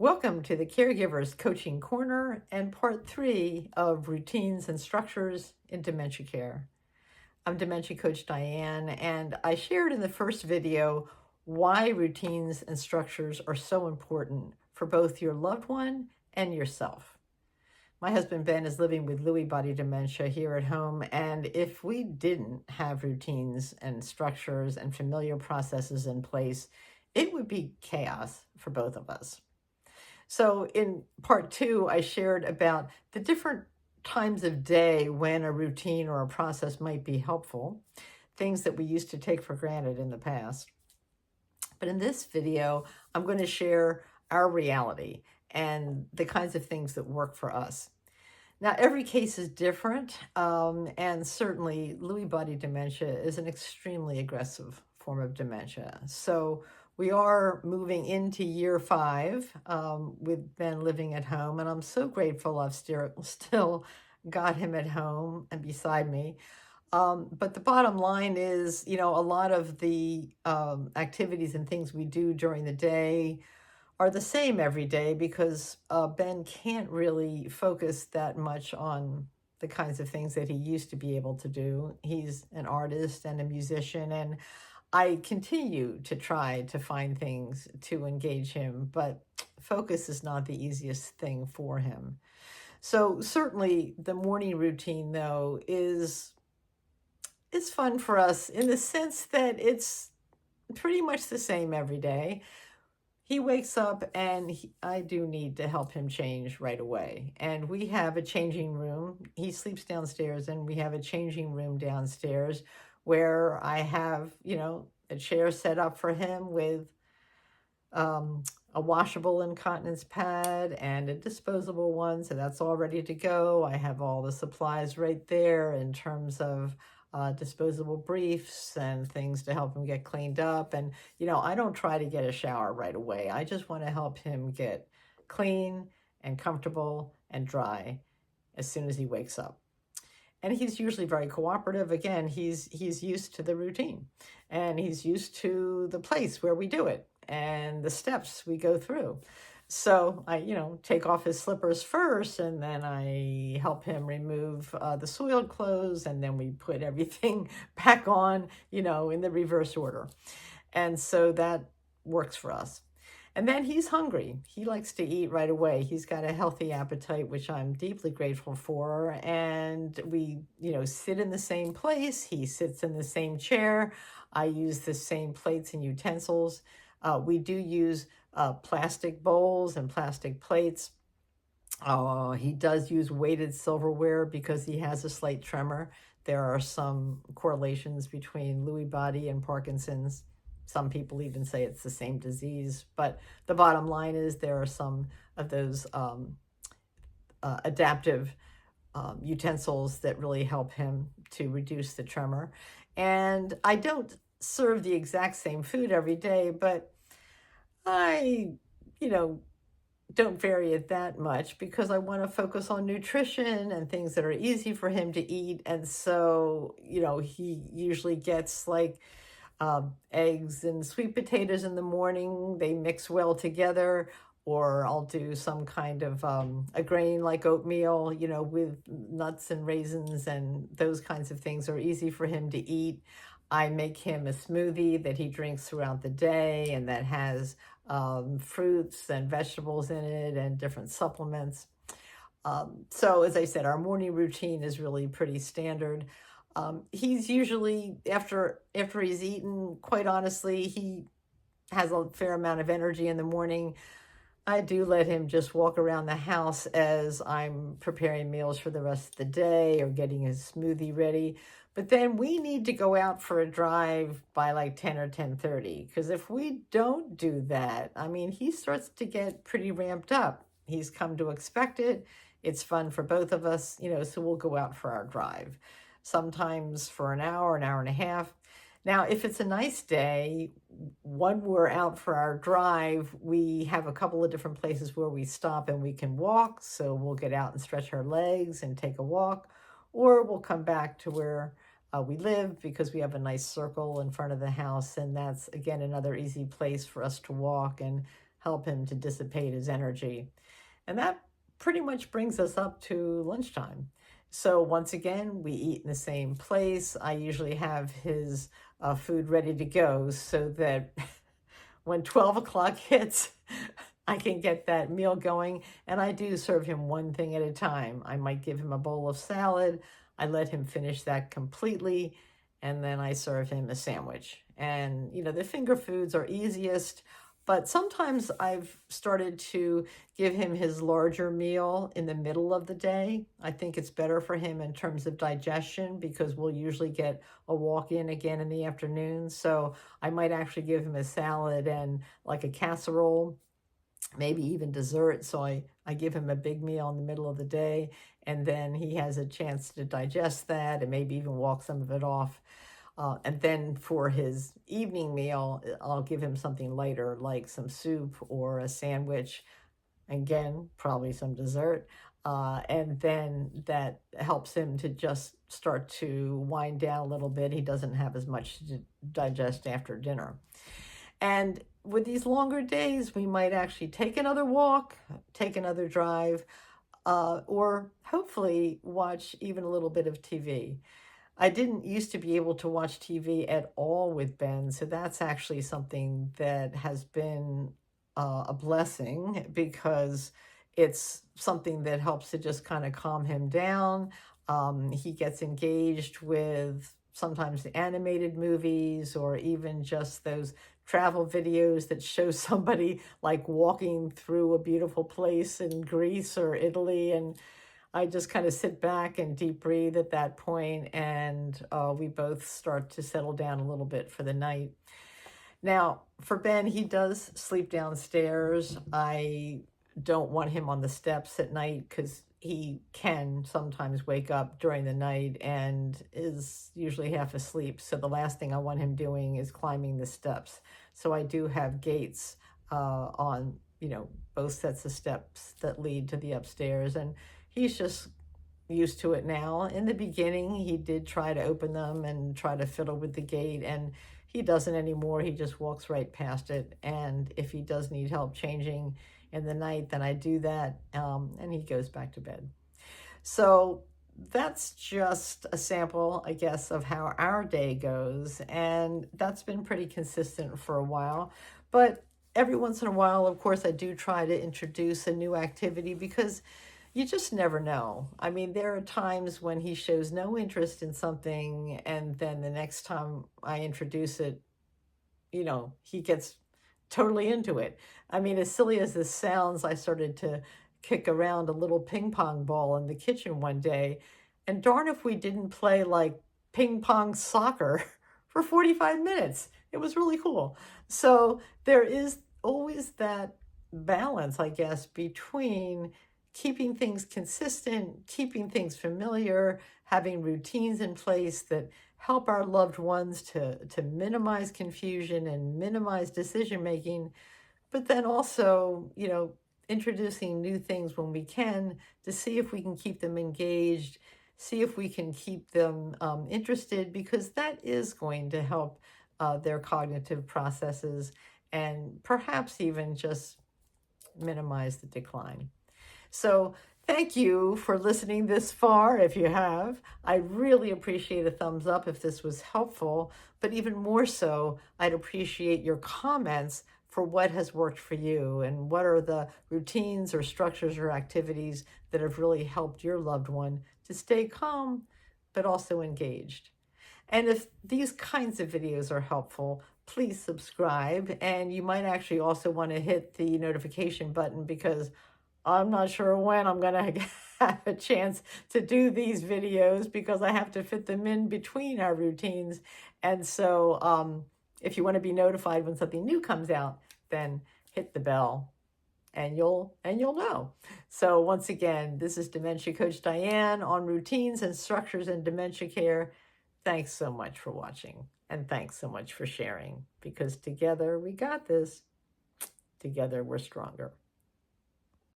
Welcome to the Caregivers Coaching Corner and part 3 of routines and structures in dementia care. I'm dementia coach Diane, and I shared in the first video why routines and structures are so important for both your loved one and yourself. My husband Ben is living with Lewy body dementia here at home, and if we didn't have routines and structures and familiar processes in place, it would be chaos for both of us. So in part 2, I shared about the different times of day when a routine or a process might be helpful, things that we used to take for granted in the past. But in this video, I'm going to share our reality and the kinds of things that work for us. Now, every case is different, and certainly Lewy body dementia is an extremely aggressive form of dementia. So we are moving into year 5 with Ben living at home, and I'm so grateful I've still got him at home and beside me. But the bottom line is, a lot of the activities and things we do during the day are the same every day because Ben can't really focus that much on the kinds of things that he used to be able to do. He's an artist and a musician, and I continue to try to find things to engage him, but focus is not the easiest thing for him. So certainly the morning routine, though, is fun for us in the sense that it's pretty much the same every day. He wakes up and I do need to help him change right away. And we have a changing room. He sleeps downstairs and we have a changing room downstairs where I have, a chair set up for him with a washable incontinence pad and a disposable one. So that's all ready to go. I have all the supplies right there in terms of disposable briefs and things to help him get cleaned up. And, I don't try to get a shower right away. I just want to help him get clean and comfortable and dry as soon as he wakes up. And he's usually very cooperative. Again, he's used to the routine and he's used to the place where we do it and the steps we go through. So I, take off his slippers first, and then I help him remove the soiled clothes, and then we put everything back on, in the reverse order. And so that works for us. And then he's hungry. He likes to eat right away. He's got a healthy appetite, which I'm deeply grateful for. And we, sit in the same place. He sits in the same chair. I use the same plates and utensils. We do use plastic bowls and plastic plates. He does use weighted silverware because he has a slight tremor. There are some correlations between Lewy body and Parkinson's. Some people even say it's the same disease, but the bottom line is there are some of those adaptive utensils that really help him to reduce the tremor. And I don't serve the exact same food every day, but I, don't vary it that much because I want to focus on nutrition and things that are easy for him to eat. And so, he usually gets like eggs and sweet potatoes in the morning. They mix well together. Or I'll do some kind of a grain like oatmeal, with nuts and raisins, and those kinds of things are easy for him to eat. I make him a smoothie that he drinks throughout the day and that has fruits and vegetables in it and different supplements. So as I said, our morning routine is really pretty standard. He's usually, after he's eaten, quite honestly, he has a fair amount of energy in the morning. I do let him just walk around the house as I'm preparing meals for the rest of the day or getting his smoothie ready. But then we need to go out for a drive by like 10 or 10:30, because if we don't do that, he starts to get pretty ramped up. He's come to expect it. It's fun for both of us, so we'll go out for our drive, sometimes for an hour and a half. Now, if it's a nice day, when we're out for our drive, we have a couple of different places where we stop and we can walk. So we'll get out and stretch our legs and take a walk, or we'll come back to where we live because we have a nice circle in front of the house. And that's, again, another easy place for us to walk and help him to dissipate his energy. And that pretty much brings us up to lunchtime. So once again, we eat in the same place. I usually have his food ready to go so that when 12 o'clock hits, I can get that meal going. And I do serve him one thing at a time. I might give him a bowl of salad. I let him finish that completely. And then I serve him a sandwich. And, the finger foods are easiest. But sometimes I've started to give him his larger meal in the middle of the day. I think it's better for him in terms of digestion because we'll usually get a walk-in again in the afternoon. So I might actually give him a salad and like a casserole, maybe even dessert. So I give him a big meal in the middle of the day, and then he has a chance to digest that and maybe even walk some of it off. And then for his evening meal, I'll give him something lighter, like some soup or a sandwich. Again, probably some dessert. And then that helps him to just start to wind down a little bit. He doesn't have as much to digest after dinner. And with these longer days, we might actually take another walk, take another drive, or hopefully watch even a little bit of TV. I didn't used to be able to watch TV at all with Ben, so that's actually something that has been a blessing because it's something that helps to just kind of calm him down. He gets engaged with sometimes the animated movies or even just those travel videos that show somebody like walking through a beautiful place in Greece or Italy, and I just kind of sit back and deep breathe at that point, and we both start to settle down a little bit for the night. Now, for Ben, he does sleep downstairs. I don't want him on the steps at night because he can sometimes wake up during the night and is usually half asleep. So the last thing I want him doing is climbing the steps. So I do have gates on, both sets of steps that lead to the upstairs, and he's just used to it now. In the beginning, he did try to open them and try to fiddle with the gate, and he doesn't anymore. He just walks right past it. And if he does need help changing in the night, then I do that, and he goes back to bed. So that's just a sample, I guess, of how our day goes. And that's been pretty consistent for a while. But every once in a while, of course, I do try to introduce a new activity because you just never know. I mean, there are times when he shows no interest in something, and then the next time I introduce it, he gets totally into it. I mean, as silly as this sounds, I started to kick around a little ping pong ball in the kitchen one day, and darn if we didn't play like ping pong soccer for 45 minutes. It was really cool. So there is always that balance, I guess, between keeping things consistent, keeping things familiar, having routines in place that help our loved ones to minimize confusion and minimize decision making, but then also, introducing new things when we can to see if we can keep them engaged, see if we can keep them interested, because that is going to help their cognitive processes and perhaps even just minimize the decline. So thank you for listening this far, if you have. I really appreciate a thumbs up if this was helpful, but even more so, I'd appreciate your comments for what has worked for you and what are the routines or structures or activities that have really helped your loved one to stay calm, but also engaged. And if these kinds of videos are helpful, please subscribe. And you might actually also want to hit the notification button because I'm not sure when I'm going to have a chance to do these videos because I have to fit them in between our routines. And so if you want to be notified when something new comes out, then hit the bell and you'll know. So once again, this is Dementia Coach Diane on routines and structures in dementia care. Thanks so much for watching, and thanks so much for sharing, because together we got this. Together we're stronger.